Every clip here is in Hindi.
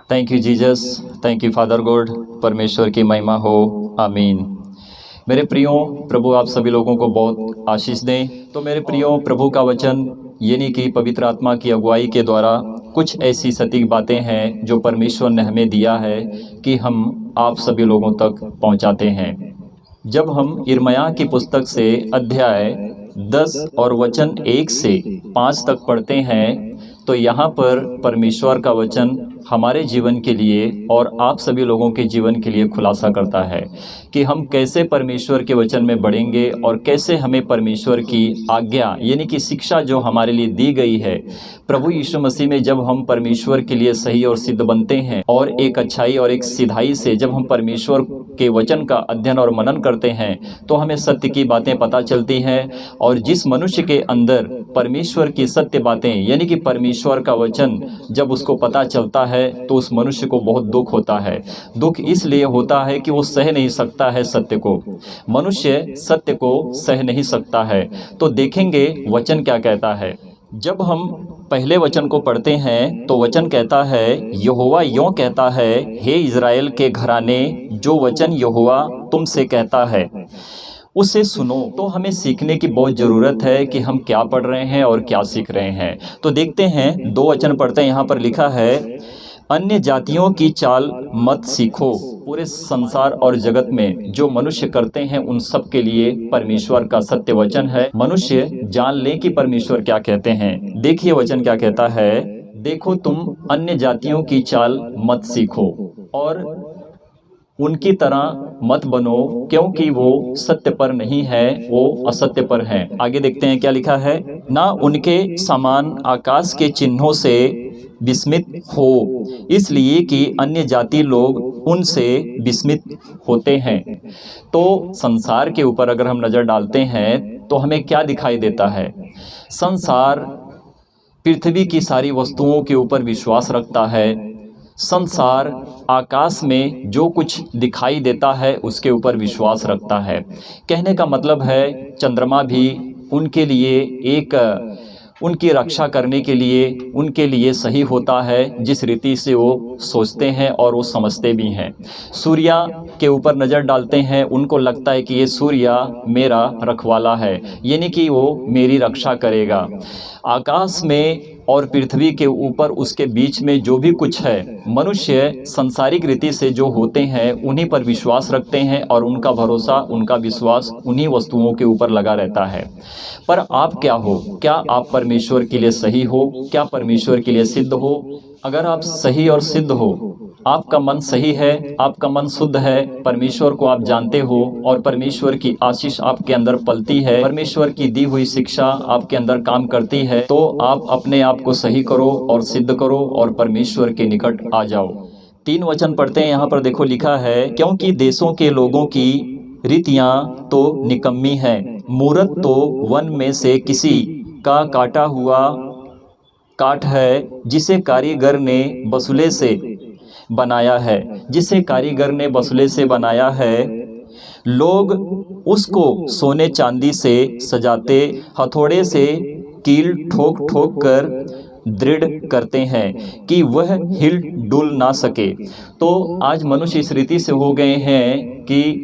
Thank you Jesus, thank you father God. परमेश्वर की महिमा हो, आमीन। मेरे प्रियो, प्रभु आप सभी लोगों को बहुत आशीष दें। तो मेरे प्रियो, प्रभु का वचन यानी कि पवित्र आत्मा की अगुवाई के द्वारा कुछ ऐसी सटीक बातें हैं जो परमेश्वर ने हमें दिया है कि हम आप सभी लोगों तक पहुंचाते हैं। जब हम यिर्मयाह की पुस्तक से अध्याय 10 और वचन 1 से 5 तक पढ़ते हैं तो यहाँ पर परमेश्वर का वचन हमारे जीवन के लिए और आप सभी लोगों के जीवन के लिए खुलासा करता है कि हम कैसे परमेश्वर के वचन में बढ़ेंगे और कैसे हमें परमेश्वर की आज्ञा यानी कि शिक्षा जो हमारे लिए दी गई है प्रभु यीशु मसीह में, जब हम परमेश्वर के लिए सही और सिद्ध बनते हैं और एक अच्छाई और एक सिधाई से जब हम परमेश्वर के वचन का अध्ययन और मनन करते हैं तो हमें सत्य की बातें पता चलती हैं। और जिस मनुष्य के अंदर परमेश्वर की सत्य बातें यानी कि परमेश्वर का वचन जब उसको पता चलता है तो उस मनुष्य को बहुत दुख होता है। दुख इसलिए होता है कि वो सह नहीं सकता है सत्य को। मनुष्य सत्य को सह नहीं सकता है। तो देखेंगे वचन क्या कहता है। जब हम पहले वचन को पढ़ते हैं तो वचन कहता है, यहोवा यों कहता है, हे इज़राइल के घराने, जो वचन यहोवा तुमसे कहता है उसे सुनो। तो हमें सीखने की बहुत ज़रूरत है कि हम क्या पढ़ रहे हैं और क्या सीख रहे हैं। तो देखते हैं, 2 वचन पढ़ते हैं। यहाँ पर लिखा है, अन्य जातियों की चाल मत सीखो। पूरे संसार और जगत में जो मनुष्य करते हैं उन सब के लिए परमेश्वर का सत्य वचन है। मनुष्य जान ले कि परमेश्वर क्या कहते हैं। देखिए वचन क्या कहता है, देखो तुम अन्य जातियों की चाल मत सीखो और उनकी तरह मत बनो, क्योंकि वो सत्य पर नहीं है, वो असत्य पर हैं। आगे देखते हैं क्या लिखा है, ना उनके समान आकाश के चिन्हों से विस्मित हो, इसलिए कि अन्य जाति लोग उनसे विस्मित होते हैं। तो संसार के ऊपर अगर हम नज़र डालते हैं तो हमें क्या दिखाई देता है। संसार पृथ्वी की सारी वस्तुओं के ऊपर विश्वास रखता है। संसार आकाश में जो कुछ दिखाई देता है उसके ऊपर विश्वास रखता है। कहने का मतलब है चंद्रमा भी उनके लिए उनकी रक्षा करने के लिए उनके लिए सही होता है जिस रीति से वो सोचते हैं और वो समझते भी हैं। सूर्य के ऊपर नज़र डालते हैं, उनको लगता है कि ये सूर्य मेरा रखवाला है, यानी कि वो मेरी रक्षा करेगा। आकाश में और पृथ्वी के ऊपर उसके बीच में जो भी कुछ है, मनुष्य संसारिक रीति से जो होते हैं उन्हीं पर विश्वास रखते हैं और उनका भरोसा, उनका विश्वास उन्हीं वस्तुओं के ऊपर लगा रहता है। पर आप क्या हो? क्या आप परमेश्वर के लिए सही हो? क्या परमेश्वर के लिए सिद्ध हो? अगर आप सही और सिद्ध हो, आपका मन सही है, आपका मन शुद्ध है, परमेश्वर को आप जानते हो और परमेश्वर की आशीष आपके अंदर पलती है, परमेश्वर की दी हुई शिक्षा आपके अंदर काम करती है, तो आप अपने आप को सही करो और सिद्ध करो और परमेश्वर के निकट आ जाओ। 3 वचन पढ़ते हैं। यहाँ पर देखो लिखा है, क्योंकि देशों के लोगों की रीतियाँ तो निकम्मी हैं, मूरत तो वन में से किसी का काटा हुआ काठ है, जिसे कारीगर ने बसुले से बनाया है, जिसे कारीगर ने बसुले से बनाया है। लोग उसको सोने चांदी से सजाते, हथौड़े से कील ठोक ठोक कर दृढ़ करते हैं कि वह हिल डुल ना सके। तो आज मनुष्य इस रीति से हो गए हैं कि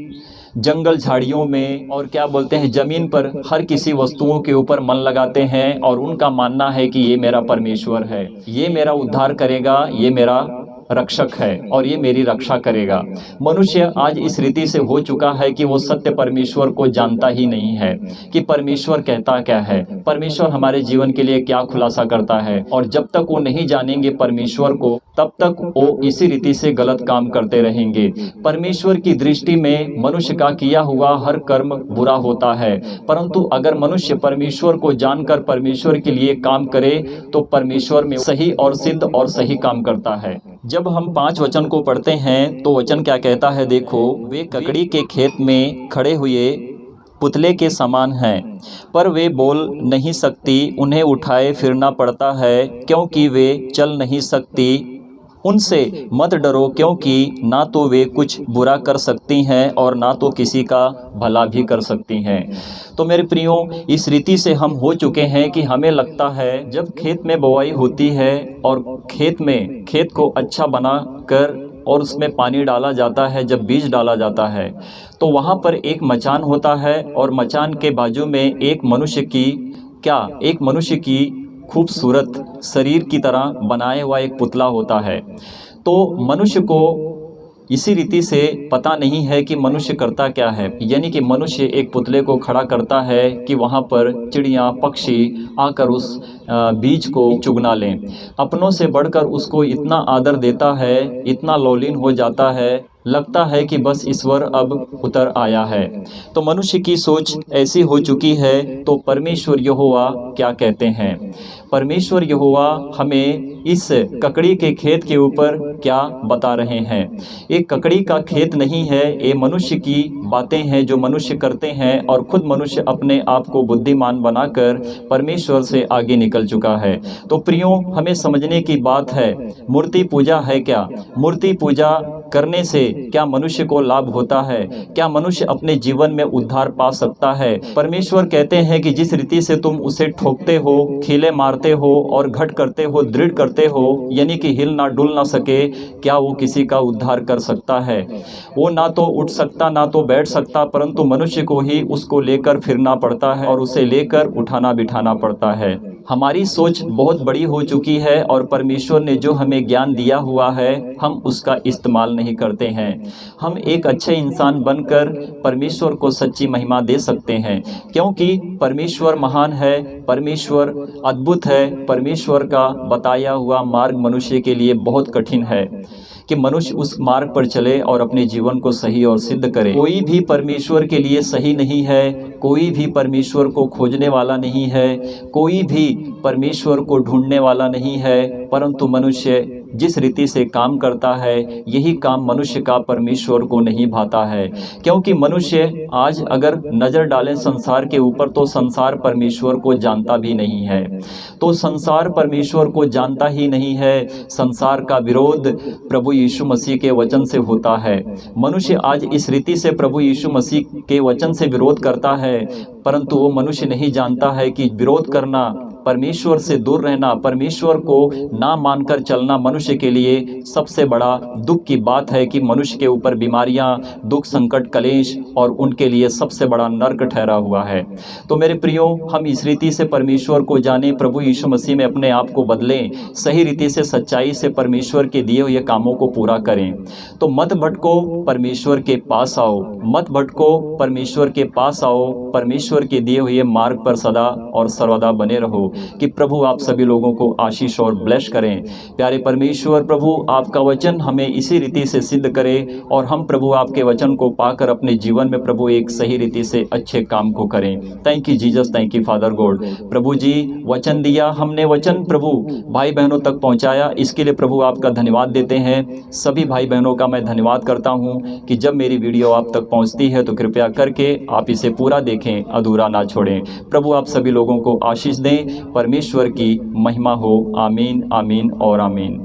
जंगल झाड़ियों में और क्या बोलते हैं ज़मीन पर हर किसी वस्तुओं के ऊपर मन लगाते हैं और उनका मानना है कि ये मेरा परमेश्वर है, ये मेरा उद्धार करेगा, ये मेरा रक्षक है और ये मेरी रक्षा करेगा। मनुष्य आज इस रीति से हो चुका है कि वो सत्य परमेश्वर को जानता ही नहीं है कि परमेश्वर कहता क्या है, परमेश्वर हमारे जीवन के लिए क्या खुलासा करता है। और जब तक वो नहीं जानेंगे परमेश्वर को, तब तक वो इसी रीति से गलत काम करते रहेंगे। परमेश्वर की दृष्टि में मनुष्य का किया हुआ हर कर्म बुरा होता है, परंतु अगर मनुष्य परमेश्वर को जानकर परमेश्वर के लिए काम करे तो परमेश्वर में सही और सिद्ध और सही काम करता है। जब हम 5 वचन को पढ़ते हैं तो वचन क्या कहता है, देखो, वे ककड़ी के खेत में खड़े हुए पुतले के समान हैं, पर वे बोल नहीं सकती, उन्हें उठाए फिरना पड़ता है, क्योंकि वे चल नहीं सकती उनसे मत डरो, क्योंकि ना तो वे कुछ बुरा कर सकती हैं और ना तो किसी का भला भी कर सकती हैं। तो मेरे प्रियो, इस रीति से हम हो चुके हैं कि हमें लगता है जब खेत में बुआई होती है और खेत को अच्छा बना कर और उसमें पानी डाला जाता है, जब बीज डाला जाता है तो वहाँ पर एक मचान होता है और मचान के बाजू में एक मनुष्य की खूबसूरत शरीर की तरह बनाया हुआ एक पुतला होता है। तो मनुष्य को इसी रीति से पता नहीं है कि मनुष्य करता क्या है, यानी कि मनुष्य एक पुतले को खड़ा करता है कि वहाँ पर चिड़िया पक्षी आकर उस बीज को चुगना लें। अपनों से बढ़कर उसको इतना आदर देता है, इतना लौलीन हो जाता है, लगता है कि बस ईश्वर अब उतर आया है। तो मनुष्य की सोच ऐसी हो चुकी है। तो परमेश्वर यहोवा क्या कहते हैं? परमेश्वर यहोवा हमें इस ककड़ी के खेत के ऊपर क्या बता रहे हैं? एक ककड़ी का खेत नहीं है, ये मनुष्य की बातें हैं जो मनुष्य करते हैं और खुद मनुष्य अपने आप को बुद्धिमान बनाकर परमेश्वर से आगे निकल चुका है। तो प्रियो, हमें समझने की बात है, मूर्ति पूजा है क्या? मूर्ति पूजा करने से क्या मनुष्य को लाभ होता है? क्या मनुष्य अपने जीवन में उद्धार पा सकता है? परमेश्वर कहते हैं कि जिस रीति से तुम उसे ठोकते हो, खीले मारते हो और घट करते हो, दृढ़ करते हो, यानी कि हिल ना डुल ना सके, क्या वो किसी का उद्धार कर सकता है? वो ना तो उठ सकता ना तो बैठ सकता, परंतु मनुष्य को ही उसको लेकर फिरना पड़ता है और उसे लेकर उठाना बिठाना पड़ता है। हमारी सोच बहुत बड़ी हो चुकी है और परमेश्वर ने जो हमें ज्ञान दिया हुआ है हम उसका इस्तेमाल नहीं करते हैं। हम एक अच्छे इंसान बनकर परमेश्वर को सच्ची महिमा दे सकते हैं, क्योंकि परमेश्वर महान है, परमेश्वर अद्भुत है। परमेश्वर का बताया हुआ मार्ग मनुष्य के लिए बहुत कठिन है कि मनुष्य उस मार्ग पर चले और अपने जीवन को सही और सिद्ध करे। कोई भी परमेश्वर के लिए सही नहीं है, कोई भी परमेश्वर को खोजने वाला नहीं है, कोई भी परमेश्वर को ढूंढने वाला नहीं है, परंतु मनुष्य जिस रीति से काम करता है यही काम मनुष्य का परमेश्वर को नहीं भाता है। क्योंकि मनुष्य आज अगर नज़र डालें संसार के ऊपर तो संसार परमेश्वर को जानता भी नहीं है। तो संसार परमेश्वर को जानता ही नहीं है। संसार का विरोध प्रभु यीशु मसीह के वचन से होता है। मनुष्य आज इस रीति से प्रभु यीशु मसीह के वचन से विरोध करता है, परंतु वो मनुष्य नहीं जानता है कि विरोध करना, परमेश्वर से दूर रहना, परमेश्वर को ना मानकर चलना मनुष्य के लिए सबसे बड़ा दुख की बात है कि मनुष्य के ऊपर बीमारियां, दुख, संकट, कलेश और उनके लिए सबसे बड़ा नर्क ठहरा हुआ है। तो मेरे प्रियो, हम इस रीति से परमेश्वर को जाने, प्रभु यीशु मसीह में अपने आप को बदलें, सही रीति से सच्चाई से परमेश्वर के दिए हुए कामों को पूरा करें। तो मत भटको, परमेश्वर के पास आओ, मत भटको, परमेश्वर के पास आओ, परमेश्वर के दिए हुए मार्ग पर सदा और सर्वदा बने रहो। कि प्रभु आप सभी लोगों को आशीष और ब्लेस करें। प्यारे परमेश्वर, प्रभु आपका वचन हमें इसी रीति से सिद्ध करे और हम प्रभु आपके वचन को पाकर अपने जीवन में प्रभु एक सही रीति से अच्छे काम को करें। Thank you Jesus, thank you father God. प्रभु जी वचन दिया, हमने वचन प्रभु भाई बहनों तक पहुंचाया, इसके लिए प्रभु आपका धन्यवाद देते हैं। सभी भाई बहनों का मैं धन्यवाद करता हूं कि जब मेरी वीडियो आप तक पहुंचती है तो कृपया करके आप इसे पूरा देखें, अधूरा ना छोड़ें। प्रभु आप सभी लोगों को आशीष दें। परमेश्वर की महिमा हो। आमीन, आमीन और आमीन।